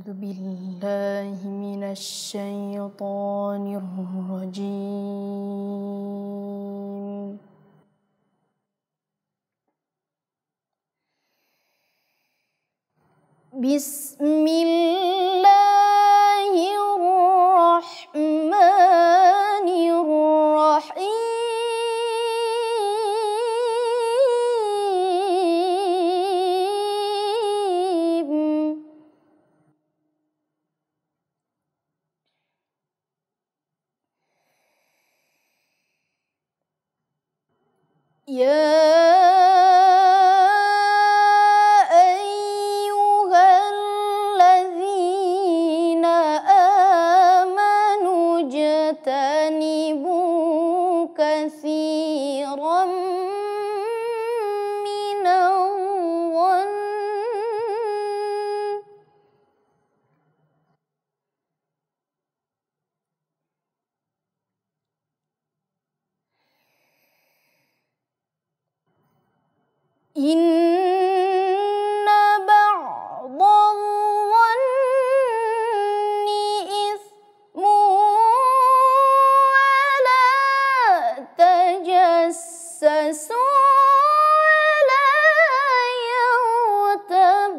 أعوذ بالله من الشيطان الرجيم بسم الله الرحمن الرحيم يا أيها الذين آمنوا اجتنبوا كثيرا من الظن إن بعض الظن إثم ولا تجسسوا ولا يغتب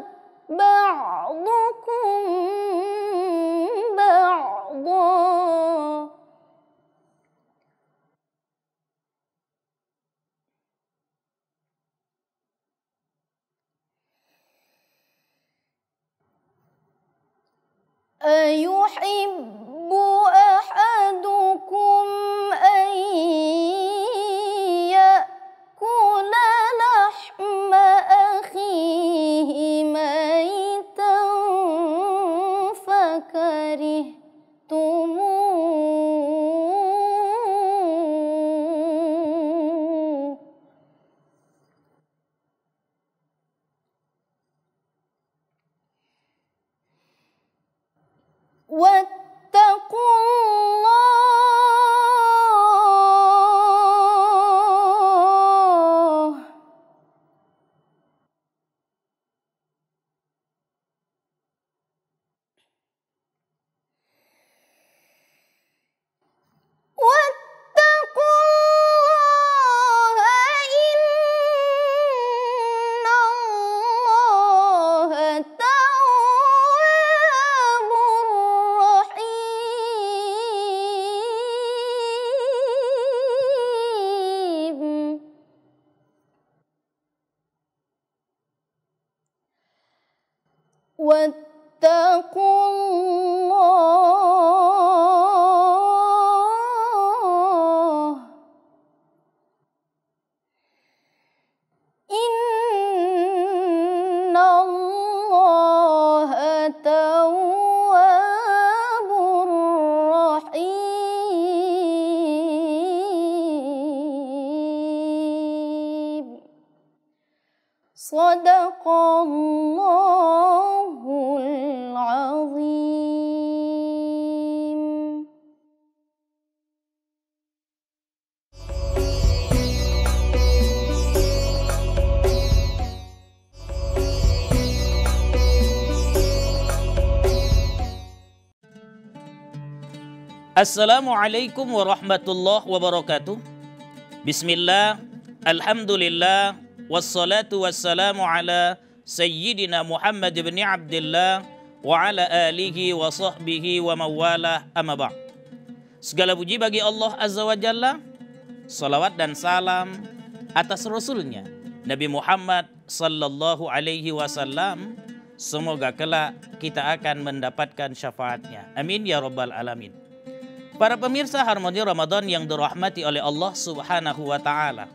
بعضكم بعضا أيحب أحدكم أن يأكل لحم أخيه ميتا فكرهتموه واتقوا الله إن الله تواب رحيم واتقوا الله إن الله تواب رحيم صدق الله العظيم. Assalamualaikum warahmatullahi wabarakatuh. Bismillah, alhamdulillah, wassalatu wassalamu ala Sayyidina Muhammad bin Abdillah wa ala alihi wa sahbihi wa mawalah amma ba'd. Segala puji bagi Allah Azza wa Jalla, salawat dan salam atas Rasulnya Nabi Muhammad sallallahu alaihi wasallam. Semoga kelak kita akan mendapatkan syafaatnya. Amin ya rabbal alamin. Para pemirsa Harmoni Ramadan yang dirahmati oleh Allah Subhanahu wa taala.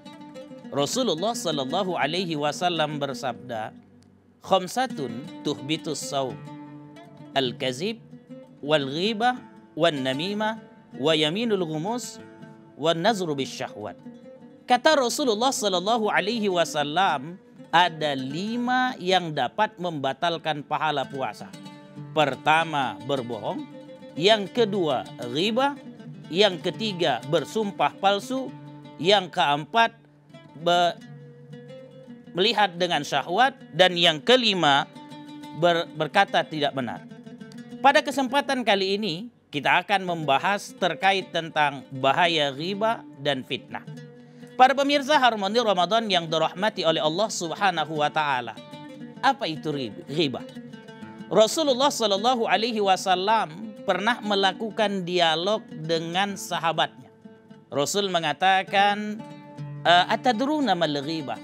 Rasulullah sallallahu alaihi wasallam bersabda, "Khamsatun tuhbitus shaum. Al-kazib wal ghibah wan namimah wa yaminul ghumus wan nazru bisyahwat." Kata Rasulullah sallallahu alaihi wasallam, ada 5 yang dapat membatalkan pahala puasa. Pertama, berbohong. Yang kedua, ghibah. Yang ketiga, bersumpah palsu. Yang keempat, melihat dengan syahwat. Dan yang kelima, berkata tidak benar. Pada kesempatan kali ini kita akan membahas terkait tentang bahaya riba dan fitnah. Para pemirsa Harmoni Ramadan yang dirahmati oleh Allah Subhanahu wa taala. Apa itu riba? Rasulullah Shallallahu alaihi wasallam pernah melakukan dialog dengan sahabatnya. Rasul mengatakan, "Atadruna mal riba?"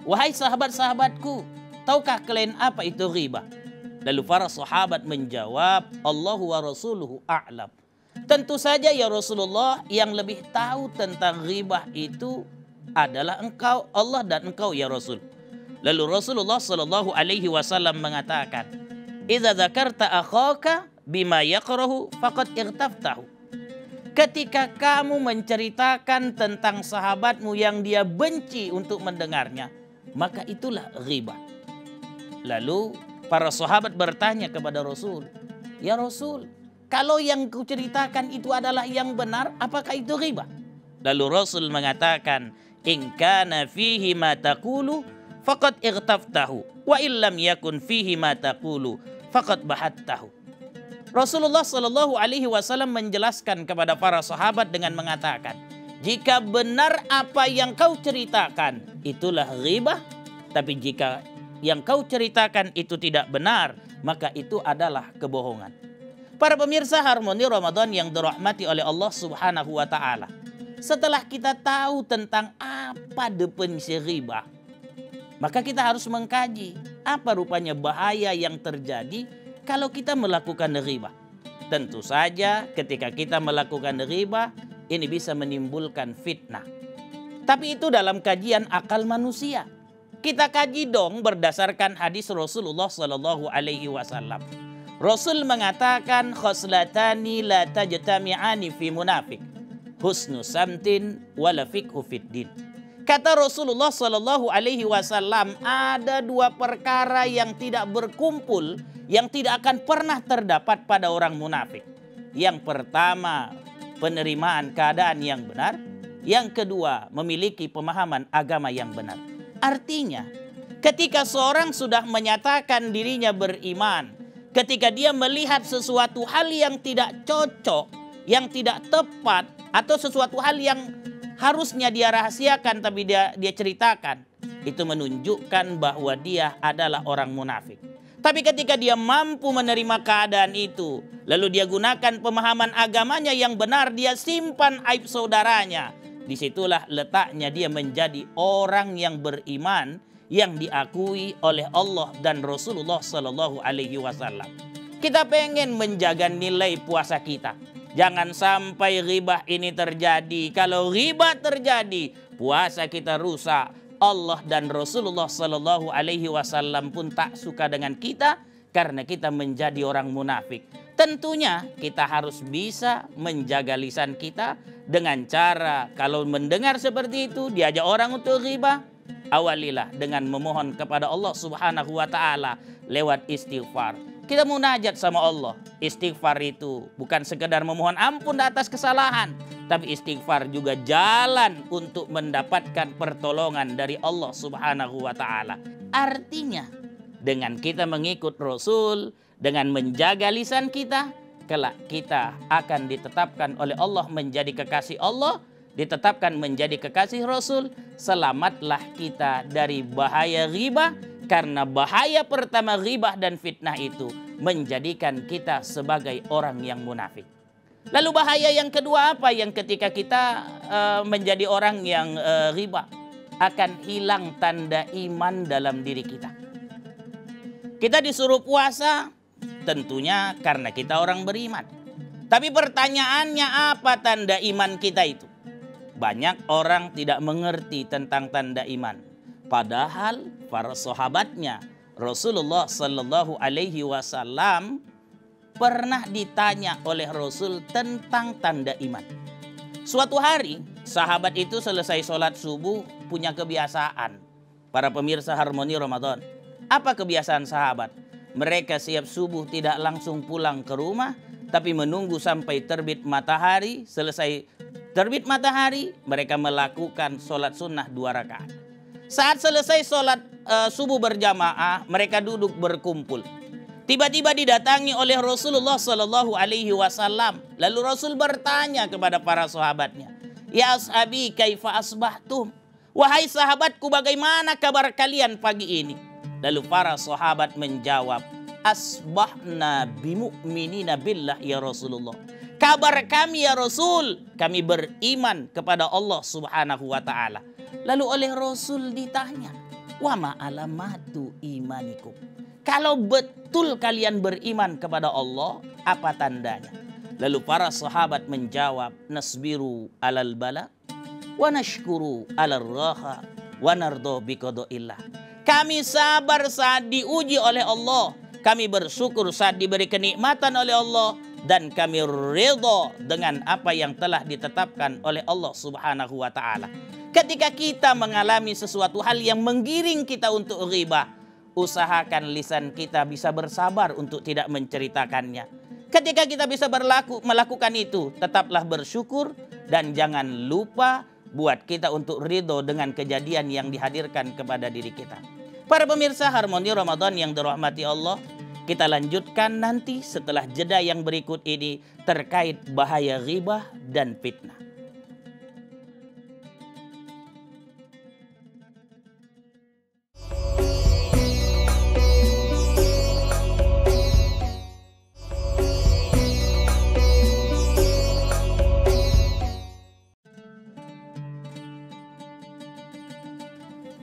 Wahai sahabat-sahabatku, tahukah kalian apa itu riba? Lalu para sahabat menjawab, Allahu wa rasuluhu a'lam. Tentu saja ya Rasulullah, yang lebih tahu tentang riba itu adalah engkau, Allah dan engkau ya Rasul. Lalu Rasulullah Shallallahu alaihi wasallam mengatakan, "Idza dzakarta akhaka bima yakrahu faqad irtaftahu." Ketika kamu menceritakan tentang sahabatmu yang dia benci untuk mendengarnya, maka itulah riba. Lalu para sahabat bertanya kepada Rasul, "Ya Rasul, kalau yang kau ceritakan itu adalah yang benar, apakah itu riba?" Lalu Rasul mengatakan, "In kana fihi ma taqulu faqad irtaftahu, wa illam yakun fihi ma taqulu faqad bahattahu." Rasulullah Shallallahu alaihi wasallam menjelaskan kepada para sahabat dengan mengatakan, jika benar apa yang kau ceritakan, itulah riba. Tapi jika yang kau ceritakan itu tidak benar, maka itu adalah kebohongan. Para pemirsa Harmoni Ramadan yang dirahmati oleh Allah Subhanahu wa taala. Setelah kita tahu tentang apa definisi riba, maka kita harus mengkaji apa rupanya bahaya yang terjadi kalau kita melakukan riba. Tentu saja ketika kita melakukan riba, ini bisa menimbulkan fitnah. Tapi itu dalam kajian akal manusia. Kita kaji dong berdasarkan hadis Rasulullah Sallallahu Alaihi Wasallam. Rasul mengatakan, khoslatani la tajtami'ani fi munafik, husnu samtin wala fiqhu fid din. Kata Rasulullah Sallallahu Alaihi Wasallam, ada dua perkara yang tidak berkumpul, yang tidak akan pernah terdapat pada orang munafik. Yang pertama, penerimaan keadaan yang benar. Yang kedua, memiliki pemahaman agama yang benar. Artinya, ketika seorang sudah menyatakan dirinya beriman, ketika dia melihat sesuatu hal yang tidak cocok, yang tidak tepat, atau sesuatu hal yang harusnya dia rahasiakan tapi dia ceritakan, itu menunjukkan bahwa dia adalah orang munafik. Tapi ketika dia mampu menerima keadaan itu, lalu dia gunakan pemahaman agamanya yang benar, dia simpan aib saudaranya, disitulah letaknya dia menjadi orang yang beriman, yang diakui oleh Allah dan Rasulullah Sallallahu Alaihi Wasallam. Kita pengen menjaga nilai puasa kita. Jangan sampai riba ini terjadi. Kalau riba terjadi, puasa kita rusak. Allah dan Rasulullah Sallallahu Alaihi Wasallam pun tak suka dengan kita karena kita menjadi orang munafik. Tentunya kita harus bisa menjaga lisan kita dengan cara kalau mendengar seperti itu diajak orang untuk riba, awalilah dengan memohon kepada Allah Subhanahu wa taala lewat istighfar. Kita munajat sama Allah. Istighfar itu bukan sekedar memohon ampun atas kesalahan, tapi istighfar juga jalan untuk mendapatkan pertolongan dari Allah Subhanahu wa taala. Artinya, dengan kita mengikut Rasul, dengan menjaga lisan kita, kelak kita akan ditetapkan oleh Allah menjadi kekasih Allah, ditetapkan menjadi kekasih Rasul. Selamatlah kita dari bahaya riba, karena bahaya pertama riba dan fitnah itu menjadikan kita sebagai orang yang munafik. Lalu bahaya yang kedua apa? Yang ketika kita menjadi orang yang riba, akan hilang tanda iman dalam diri kita. Kita disuruh puasa, tentunya karena kita orang beriman. Tapi pertanyaannya, apa tanda iman kita itu? Banyak orang tidak mengerti tentang tanda iman. Padahal para sahabatnya Rasulullah Sallallahu Alaihi Wasallam pernah ditanya oleh Rasul tentang tanda iman. Suatu hari sahabat itu selesai sholat subuh punya kebiasaan. Para pemirsa Harmoni Ramadan, apa kebiasaan sahabat? Mereka siap subuh tidak langsung pulang ke rumah, tapi menunggu sampai terbit matahari. Selesai terbit matahari, mereka melakukan sholat sunnah 2 rakaat. Saat selesai sholat subuh berjamaah, mereka duduk berkumpul. Tiba-tiba didatangi oleh Rasulullah Sallallahu Alaihi Wasallam. Lalu Rasul bertanya kepada para sahabatnya, "Ya ashabi, kaifa asbahtum?" Wahai sahabatku, bagaimana kabar kalian pagi ini? Lalu para sahabat menjawab, "Asbahna bimu'minina billah ya Rasulullah." Kabar kami ya Rasul, kami beriman kepada Allah Subhanahu wa taala. Lalu oleh Rasul ditanya, "Wa ma alamatu imanikum?" Kalau betul kalian beriman kepada Allah, apa tandanya? Lalu para sahabat menjawab, "Nasbiru alal bala, wa nashkuru alal raha, wa nardo biqadaillah." Kami sabar saat diuji oleh Allah, kami bersyukur saat diberi kenikmatan oleh Allah, dan kami ridha dengan apa yang telah ditetapkan oleh Allah Subhanahu wa taala. Ketika kita mengalami sesuatu hal yang menggiring kita untuk ghibah, usahakan lisan kita bisa bersabar untuk tidak menceritakannya. Ketika kita bisa melakukan itu, tetaplah bersyukur dan jangan lupa buat kita untuk ridho dengan kejadian yang dihadirkan kepada diri kita. Para pemirsa Harmoni Ramadan yang dirahmati Allah, kita lanjutkan nanti setelah jeda yang berikut ini terkait bahaya ghibah dan fitnah.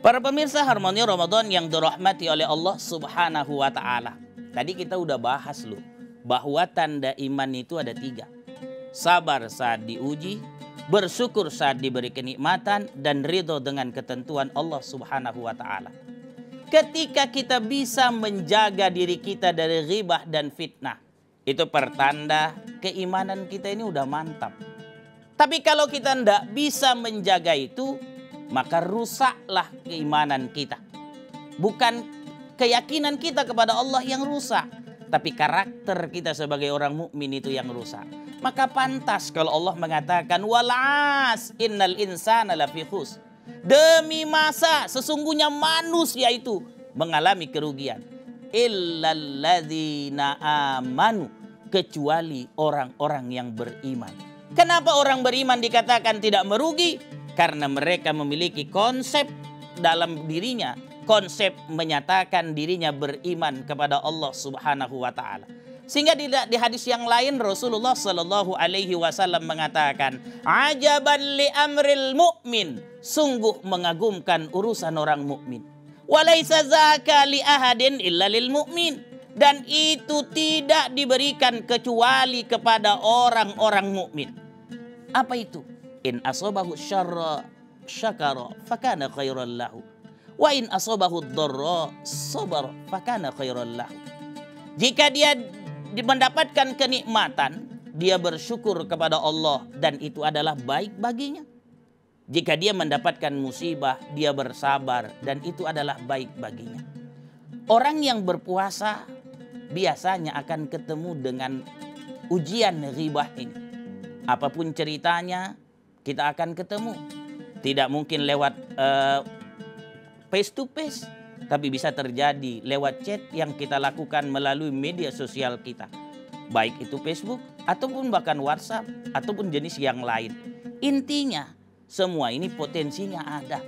Para pemirsa Harmoni Ramadan yang dirahmati oleh Allah Subhanahu wa taala. Tadi kita udah bahas loh bahwa tanda iman itu ada 3. Sabar saat diuji, bersyukur saat diberi kenikmatan, dan ridho dengan ketentuan Allah Subhanahu wa taala. Ketika kita bisa menjaga diri kita dari ghibah dan fitnah, itu pertanda keimanan kita ini udah mantap. Tapi kalau kita tidak bisa menjaga itu, maka rusaklah keimanan kita. Bukan keyakinan kita kepada Allah yang rusak, tapi karakter kita sebagai orang mukmin itu yang rusak. Maka pantas kalau Allah mengatakan, "Walas innal insana lafi khusr." Demi masa sesungguhnya manusia itu mengalami kerugian. Illalladzina amanu, kecuali orang-orang yang beriman. Kenapa orang beriman dikatakan tidak merugi? Karena mereka memiliki konsep dalam dirinya, konsep menyatakan dirinya beriman kepada Allah Subhanahu wa taala. Sehingga di hadis yang lain Rasulullah Sallallahu Alaihi Wasallam mengatakan, "Ajaban li amril mu'min." Sungguh mengagumkan urusan orang mukmin. Walaisa zaka li ahadin illa lil mu'min. Dan itu tidak diberikan kecuali kepada orang-orang mukmin. Apa itu? In asobahu syarra syakara fakana khairan lahu, wa in asobahu dharra sabar fakana khairan lahu. Jika dia mendapatkan kenikmatan, dia bersyukur kepada Allah dan itu adalah baik baginya. Jika dia mendapatkan musibah, dia bersabar dan itu adalah baik baginya. Orang yang berpuasa biasanya akan ketemu dengan ujian ghibah ini. Apapun ceritanya, kita akan ketemu. Tidak mungkin lewat face to face, tapi bisa terjadi lewat chat yang kita lakukan melalui media sosial kita. Baik itu Facebook, ataupun bahkan WhatsApp, ataupun jenis yang lain. Intinya, semua ini potensinya ada.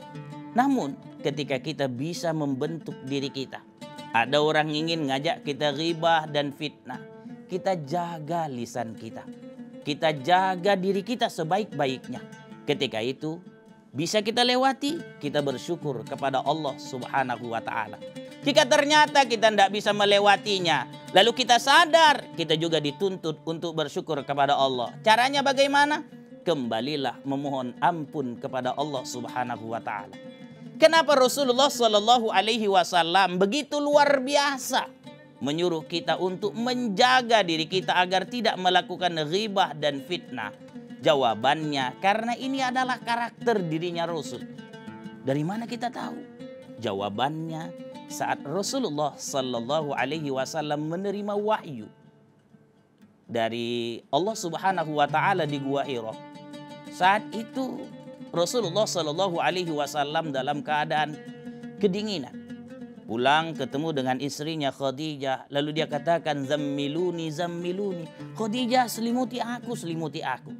Namun, ketika kita bisa membentuk diri kita, ada orang ingin ngajak kita ghibah dan fitnah, kita jaga lisan kita. Kita jaga diri kita sebaik-baiknya. Ketika itu bisa kita lewati, kita bersyukur kepada Allah Subhanahu wa taala. Jika ternyata kita tidak bisa melewatinya, lalu kita sadar, kita juga dituntut untuk bersyukur kepada Allah. Caranya bagaimana? Kembalilah memohon ampun kepada Allah Subhanahu wa taala. Kenapa Rasulullah Sallallahu Alaihi Wasallam begitu luar biasa menyuruh kita untuk menjaga diri kita agar tidak melakukan ghibah dan fitnah? Jawabannya, karena ini adalah karakter dirinya Rasul. Dari mana kita tahu? Jawabannya, saat Rasulullah Sallallahu Alaihi Wasallam menerima wahyu dari Allah Subhanahu wa taala di Gua Hira. Saat itu Rasulullah Sallallahu Alaihi Wasallam dalam keadaan kedinginan. Pulang ketemu dengan istrinya Khadijah. Lalu dia katakan, zammiluni, zammiluni. Khadijah, selimuti aku, selimuti aku.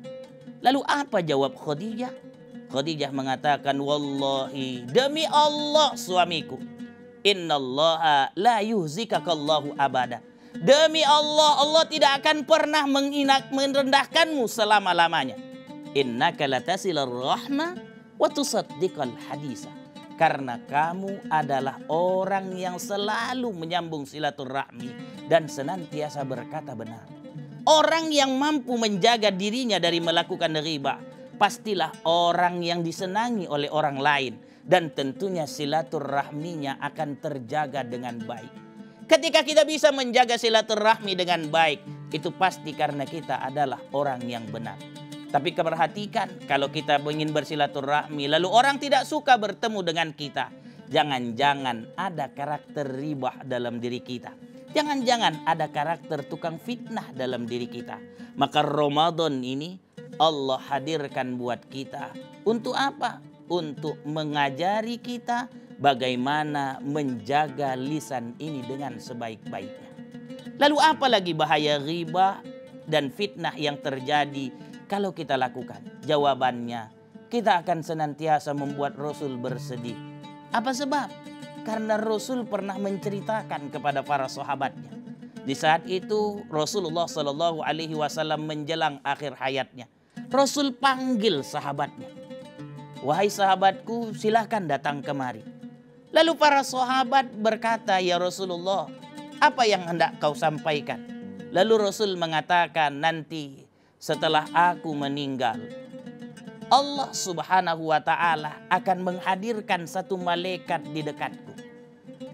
Lalu apa jawab Khadijah? Khadijah mengatakan, wallahi, demi Allah suamiku, innallaha la yuhzikakallahu abada. Demi Allah, Allah tidak akan pernah merendahkanmu selama-lamanya. Innaka latasilar rahmah wa tusaddiqal hadisa. Karena kamu adalah orang yang selalu menyambung silaturahmi dan senantiasa berkata benar. Orang yang mampu menjaga dirinya dari melakukan riba, pastilah orang yang disenangi oleh orang lain. Dan tentunya silaturahminya akan terjaga dengan baik. Ketika kita bisa menjaga silaturahmi dengan baik, itu pasti karena kita adalah orang yang benar. Tapi perhatikan, kalau kita ingin bersilaturahmi lalu orang tidak suka bertemu dengan kita, jangan-jangan ada karakter ribah dalam diri kita. Jangan-jangan ada karakter tukang fitnah dalam diri kita. Maka Ramadan ini Allah hadirkan buat kita. Untuk apa? Untuk mengajari kita bagaimana menjaga lisan ini dengan sebaik-baiknya. Lalu apa lagi bahaya riba dan fitnah yang terjadi kalau kita lakukan? Jawabannya, kita akan senantiasa membuat Rasul bersedih. Apa sebab? Karena Rasul pernah menceritakan kepada para sahabatnya. Di saat itu Rasulullah SAW menjelang akhir hayatnya. Rasul panggil sahabatnya. Wahai sahabatku, silahkan datang kemari. Lalu para sahabat berkata, ya Rasulullah, apa yang hendak kau sampaikan? Lalu Rasul mengatakan, nanti setelah aku meninggal, Allah Subhanahu wa ta'ala akan menghadirkan satu malaikat di dekatku.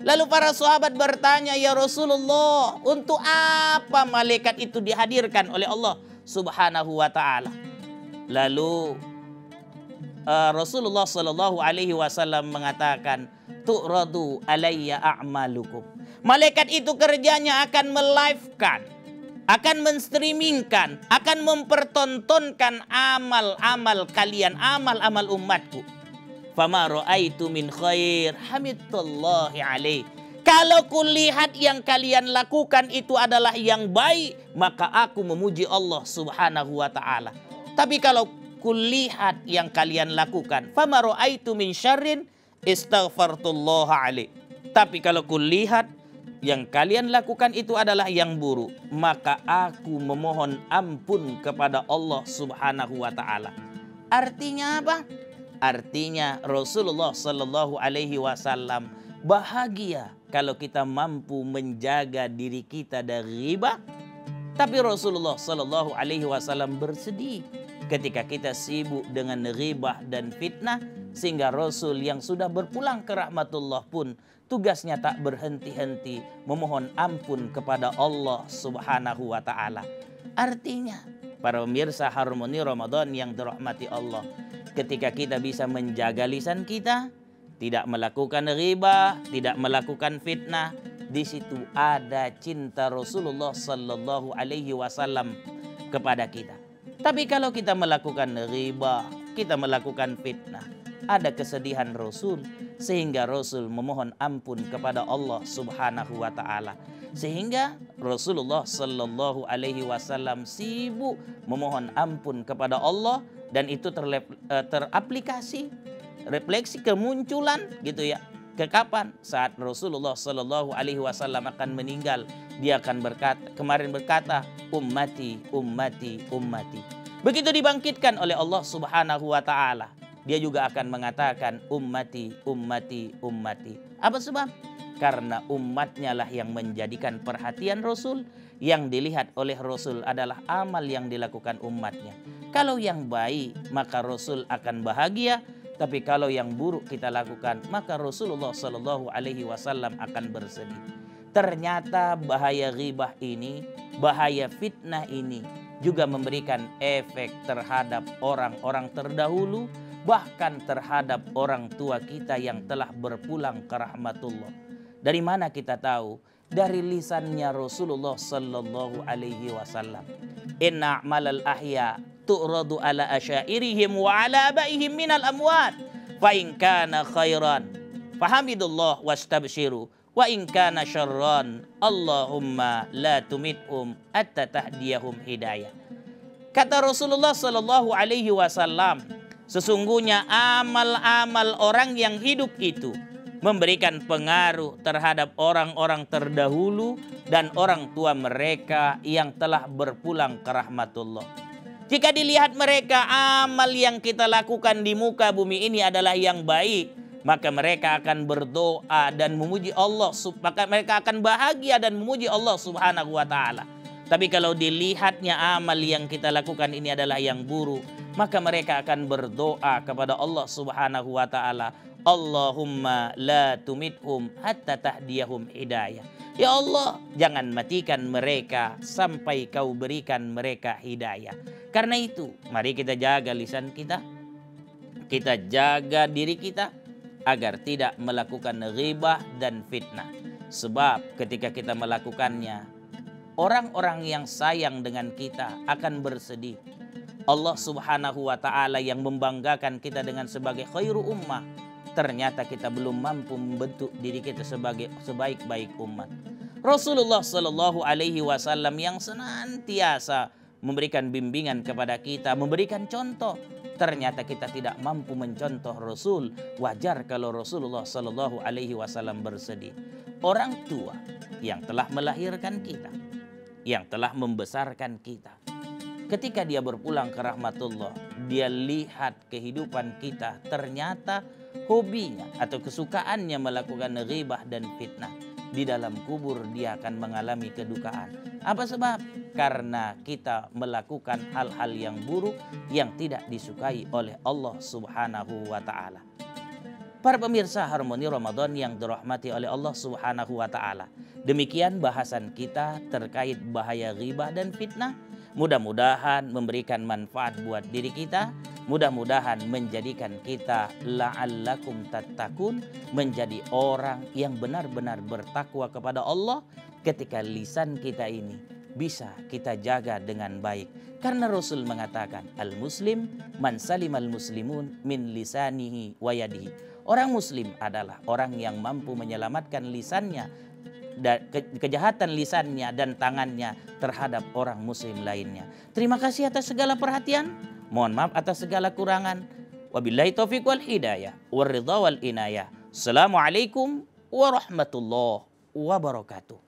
Lalu para sahabat bertanya, ya Rasulullah, untuk apa malaikat itu dihadirkan oleh Allah Subhanahu wa ta'ala? Lalu Rasulullah SAW mengatakan, tu'radu alayya a'malukum. Malaikat itu kerjanya akan melivekan, akan menstreamingkan, akan mempertontonkan amal-amal kalian, amal-amal umatku. Fama ra'aitu min khair hamidtullahi alaih. Kalau kulihat yang kalian lakukan itu adalah yang baik, maka aku memuji Allah Subhanahu wa ta'ala. Tapi kalau kulihat yang kalian lakukan, fama ra'aitu min syarrin istaghfartullaha alaih. Tapi kalau kulihat yang kalian lakukan itu adalah yang buruk, maka aku memohon ampun kepada Allah Subhanahu wa ta'ala. Artinya apa? Artinya Rasulullah Sallallahu Alaihi Wasallam bahagia kalau kita mampu menjaga diri kita dari riba. Tapi Rasulullah Sallallahu Alaihi Wasallam bersedih ketika kita sibuk dengan riba dan fitnah, sehingga Rasul yang sudah berpulang ke rahmatullah pun tugasnya tak berhenti-henti memohon ampun kepada Allah Subhanahu wa ta'ala. Artinya, para pemirsa Harmoni Ramadan yang dirahmati Allah, ketika kita bisa menjaga lisan kita, tidak melakukan riba, tidak melakukan fitnah, di situ ada cinta Rasulullah Sallallahu Alaihi Wasallam kepada kita. Tapi kalau kita melakukan riba, kita melakukan fitnah, ada kesedihan Rasul, sehingga Rasul memohon ampun kepada Allah Subhanahu wa ta'ala. Sehingga Rasulullah Sallallahu Alaihi Wasallam sibuk memohon ampun kepada Allah, dan itu teraplikasi, refleksi kemunculan gitu ya. Ke kapan? Saat Rasulullah Sallallahu Alaihi Wasallam akan meninggal, dia akan berkata, ummati, ummati, ummati. Begitu dibangkitkan oleh Allah Subhanahu wa ta'ala, dia juga akan mengatakan ummati, ummati, ummati. Apa sebab? Karena umatnya lah yang menjadikan perhatian Rasul. Yang dilihat oleh Rasul adalah amal yang dilakukan umatnya. Kalau yang baik, maka Rasul akan bahagia. Tapi kalau yang buruk kita lakukan, maka Rasulullah Sallallahu Alaihi Wasallam akan bersedih. Ternyata bahaya ghibah ini, bahaya fitnah ini juga memberikan efek terhadap orang-orang terdahulu, bahkan terhadap orang tua kita yang telah berpulang ke rahmatullah. Dari mana kita tahu? Dari lisannya Rasulullah Sallallahu Alaihi Wasallam. Inna a'malal ahya tu'radu ala asyairihim wa ala abaihim minal amwat. Fa in kana khairan fahamidullah wastabshiru Wa in kana syarran, Allahumma la tumithum hatta tahdiyahum hidayah. Kata Rasulullah sallallahu alaihi wasallam, sesungguhnya amal-amal orang yang hidup itu memberikan pengaruh terhadap orang-orang terdahulu dan orang tua mereka yang telah berpulang ke rahmatullah. Jika dilihat mereka amal yang kita lakukan di muka bumi ini adalah yang baik, maka mereka akan berdoa dan memuji Allah, maka mereka akan bahagia dan memuji Allah Subhanahu wa taala. Tapi kalau dilihatnya amal yang kita lakukan ini adalah yang buruk, maka mereka akan berdoa kepada Allah Subhanahu wa taala, Allahumma la tumithum hatta tahdiyahum hidayah. Ya Allah, jangan matikan mereka sampai kau berikan mereka hidayah. Karena itu, mari kita jaga lisan kita, kita jaga diri kita agar tidak melakukan ghibah dan fitnah. Sebab ketika kita melakukannya, orang-orang yang sayang dengan kita akan bersedih. Allah Subhanahu wa taala yang membanggakan kita dengan sebagai khairu ummah, ternyata kita belum mampu membentuk diri kita sebagai sebaik-baik umat. Rasulullah sallallahu alaihi wasallam yang senantiasa memberikan bimbingan kepada kita, memberikan contoh, ternyata kita tidak mampu mencontoh Rasul. Wajar kalau Rasulullah sallallahu alaihi wasallam bersedih. Orang tua yang telah melahirkan kita, yang telah membesarkan kita, ketika dia berpulang ke rahmatullah, dia lihat kehidupan kita, ternyata hobinya atau kesukaannya melakukan ghibah dan fitnah. Di dalam kubur dia akan mengalami kedukaan. Apa sebab? Karena kita melakukan hal-hal yang buruk yang tidak disukai oleh Allah Subhanahu wa taala. Para pemirsa Harmoni Ramadan yang dirahmati oleh Allah Subhanahu wa taala, demikian bahasan kita terkait bahaya ghibah dan fitnah. Mudah-mudahan memberikan manfaat buat diri kita, mudah-mudahan menjadikan kita la'allakum tattaqun, menjadi orang yang benar-benar bertakwa kepada Allah ketika lisan kita ini bisa kita jaga dengan baik. Karena Rasul mengatakan, al-muslim man salimal muslimun min lisanihi wa yadihi. Orang muslim adalah orang yang mampu menyelamatkan lisannya, kejahatan lisannya dan tangannya terhadap orang muslim lainnya. Terima kasih atas segala perhatian. Mohon maaf atas segala kurangan. Wabillahi taufiq wal hidayah wal ridha wal inayah. Assalamualaikum warahmatullahi wabarakatuh.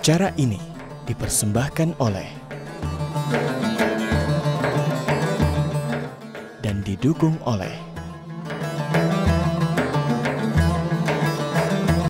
Acara ini dipersembahkan oleh dan didukung oleh